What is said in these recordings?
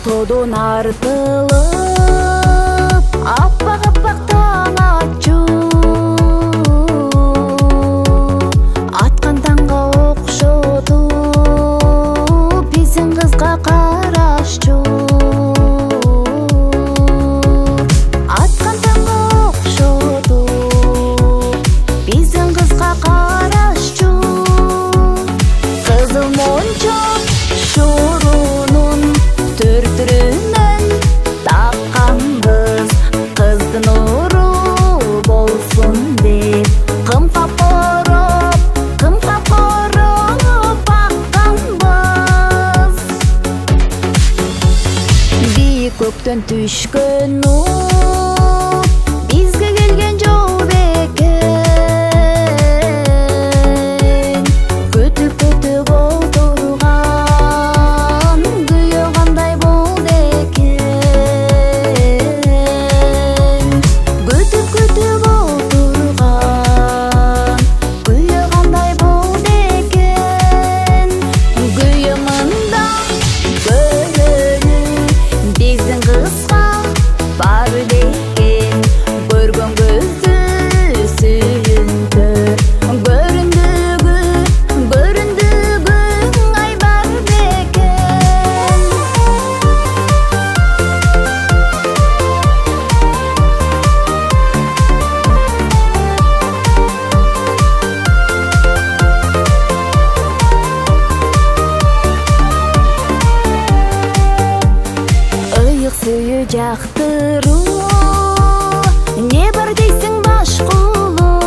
Ортодон артылып аппак таң ачуу, аткан таңга окшотуп биздин кызга карашчу. Аткан таңга окшотуп биздин кызга карашчу. Кызыл мончок шурунун түртүрүнөн такканбыз, кыздын уру болсун деп кымкап ороп бакканбыз. Бийик көктөн түшкөн нур бизге келген жол бекен. Күтүп олтурган күйөө кандай болду экен. Күтүп олтурган күйөө кандай болду экен. Күйөө мында көрөнү биздин кызга бар бекен. Көргөн көздү сүйүнтөр, көрүндүгү ай бар бекен. Ыйык сүйүү жактыруу, не бар дейсиң башкулуу.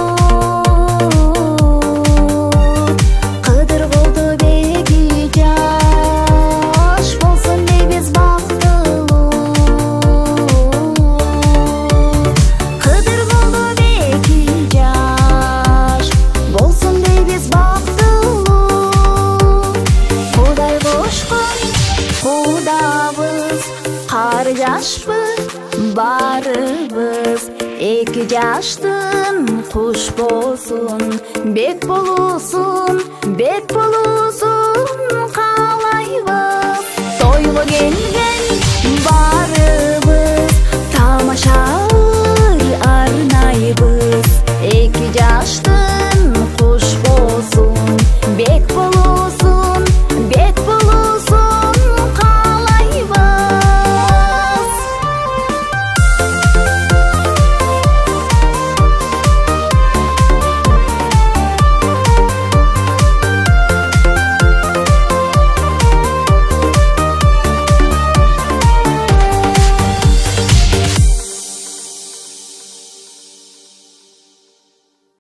Кыдыр болду беги жаш, болсун дейбиз бактылуу. Кыдыр болду беги жаш, болсун дейбиз бактылуу. Кудай кошкон кудабыз, кар жашпыз барыбыз. Эки жаштын куш болсун, бек болусун каалайбыз. Тойго келген барыбыз, тамаша арнайбыз. Эки жаштын